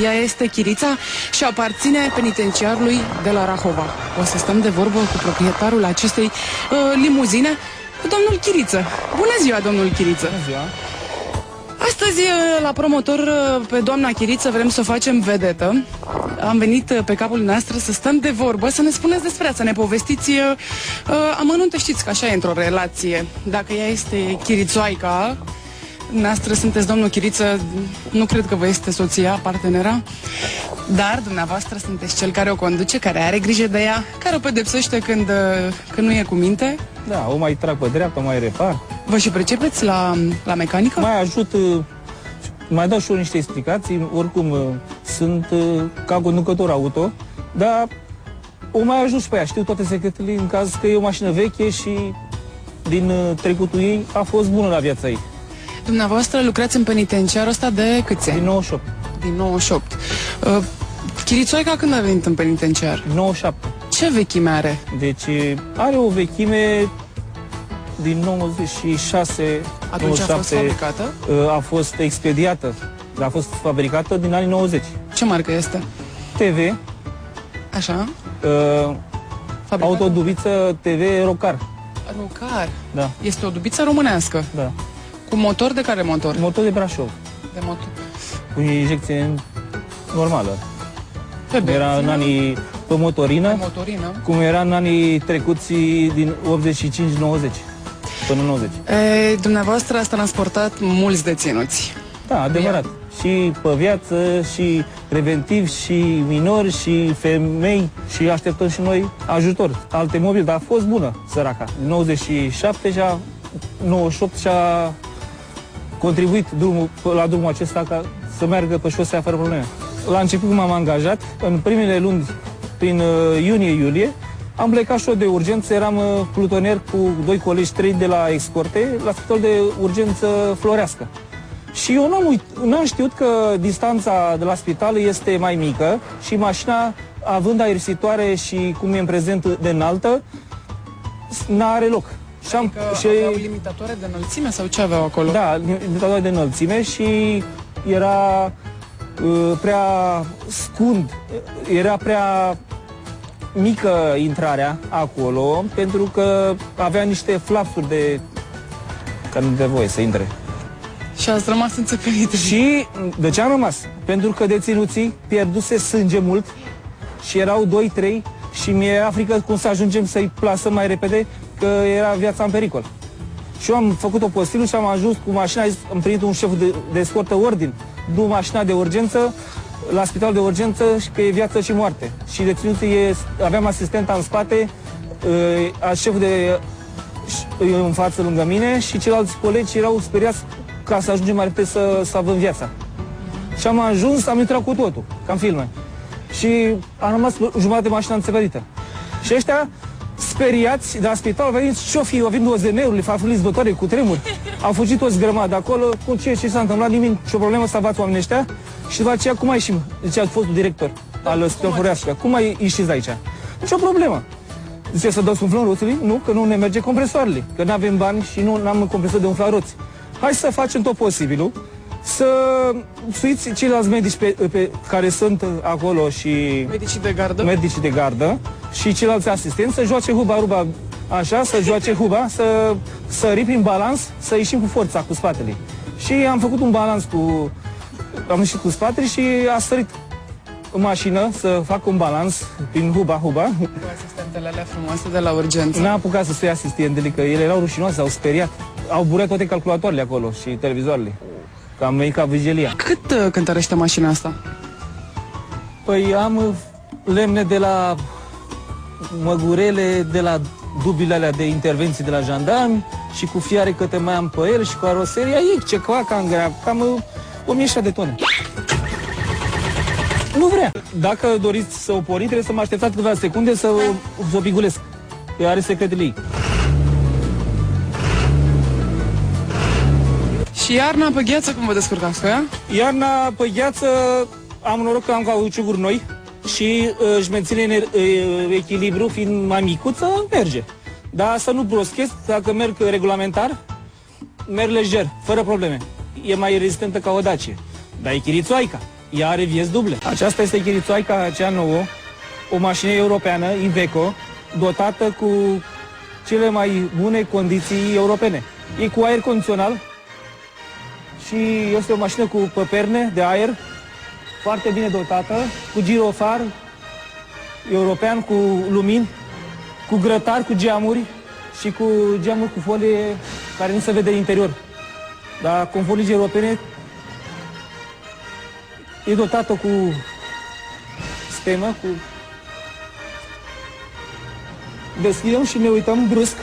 Ea este Chirița și aparține penitenciarului de la Rahova. O să stăm de vorbă cu proprietarul acestei limuzine, cu domnul Chiriță. Bună ziua, domnul Chiriță! Bună ziua! Astăzi, la promotor, pe doamna Chiriță vrem să o facem vedetă. Am venit pe capul noastră să stăm de vorbă, să ne spuneți despre ea, să ne povestiți amănunte. Știți că așa e într-o relație. Dacă ea este chirițoaica, noastră sunteți domnul Chiriță, nu cred că vă este soția, partenera, dar dumneavoastră sunteți cel care o conduce, care are grijă de ea, care o pedepsește când nu e cu minte. Da, o mai trag pe dreapta, mai repar. Vă și pricepeți la mecanică? Mai ajut, mai dau și eu niște explicații, oricum sunt ca conducător auto, dar o mai ajut și pe ea, știu toate secretele în caz că e o mașină veche și din trecutul ei a fost bună la viața ei. Dumneavoastră lucrați în penitenciarul ăsta de câți ani? Din 98. Din 98. Chirițoica când a venit în penitenciar? 97. Ce vechime are? Deci are o vechime din 96. Atunci 97, a fost fabricată? A fost expediată, a fost fabricată din anii 90. Ce marcă este? TV. Așa? Autodubiță TV Rocar. Rocar? Da. Este o dubiță românească? Da. Cu motor de care motor? Motor de Brașov. De motor. Cu injecție normală. Pe benzină? Era în anii pe motorină. Pe motorină? Cum era în anii trecuți din 85-90 până 90. Dumneavoastră ați transportat mulți deținuți. Da, adevărat. Și pe viață, și preventiv, și minori, și femei, și așteptăm și noi ajutor. Alte mobil, dar a fost bună, săraca. În 97 și 98 și-a contribuit la drumul acesta ca să meargă pe șosea fără probleme. La început când m-am angajat, în primele luni, prin iunie-iulie, am plecat și eu de urgență, eram plutonier cu 2 colegi, 3 de la escorte, la spitalul de urgență Florească. Și eu n-am știut că distanța de la spital este mai mică și mașina, având aerisitoare și cum e în prezent de înaltă, n-are loc. Adică aveau limitatoare de înălțime sau ce aveau acolo? Da, limitatoare de înălțime și era prea scund, era prea mică intrarea acolo, pentru că avea niște flapsuri care nu de voie să intre. Și ați rămas înțepenit. Și de ce am rămas? Pentru că deținuții pierduse sânge mult și erau 2-3 și mi-e frică cum să ajungem să-i plasăm mai repede, că era viața în pericol. Și eu am făcut-o posibil și am ajuns cu mașina, am primit un șef de escortă ordin, du mașina de urgență la spitalul de urgență și că e viață și moarte. Și deținuții, aveam asistenta în spate, șeful în față lângă mine și ceilalți colegi erau speriați ca să ajungem mai repede să avem viața. Și am ajuns, am intrat cu totul, ca în filme. Și am rămas jumătate de mașină înțepărită. Și ăștia, speriați, de la spital, au venit șofii, au venit OZM-urile, farfurii zbătoare cu tremuri. Au fugit toți grămadă acolo, cu ce s-a întâmplat, nimic, și o problemă, salvați oamenii ăștia. Și după aceea, cum mai ieșim? Zicea fostul director al Spitalului Florească. Cum mai ieșiți de aici? Nici o problemă. Zice, să dau umflăm roțile? Nu, că nu ne merge compresoarele, că nu avem bani și nu am compresor de umfla roți. Hai să facem tot posibilul, să suiți ceilalți medici care sunt acolo și medicii de gardă și ceilalți asistenți să joace huba-ruba așa, să joace huba, să sări prin balans, să ieșim cu forța, cu spatele. Și am făcut un balans am ieșit cu spatele și a sărit în mașină să fac un balans prin huba. Cu asistentele alea frumoase de la urgență. N-a apucat să stea asistentele, că ele erau rușinoase, au speriat. Au burat toate calculatoarele acolo și televizoarele. Că am venit ca vigilia. Cât cântărește mașina asta? Păi am lemne de la măgurele, de la dubile alea de intervenții de la jandarmi și cu fiare câte mai am pe el și cu aroseria ei, ceva cam 1600 de tone. Nu vrea. Dacă doriți să o porniți, trebuie să mă așteptați câteva secunde să o pigulesc. Că are secretele ei. Și iarna pe gheață cum vă descurcați cu ea? Iarna pe gheață am noroc că am cauciucuri noi și își menține echilibru, fiind mai micuță, merge. Dar să nu broschesc, dacă merg regulamentar, merg lejer, fără probleme. E mai rezistentă ca o Dacia. Dar e chirițoaica. ea are vieți duble. Aceasta este chirițoaica cea nouă, o mașină europeană, Iveco, dotată cu cele mai bune condiții europene. E cu aer condiționat și este o mașină cu păperne de aer, foarte bine dotată, cu girofar european, cu lumini, cu grătar, cu geamuri și cu geamuri cu folie care nu se vede în interior. Dar conform legii europene e dotată cu sistemă, cu... Deschidem și ne uităm brusc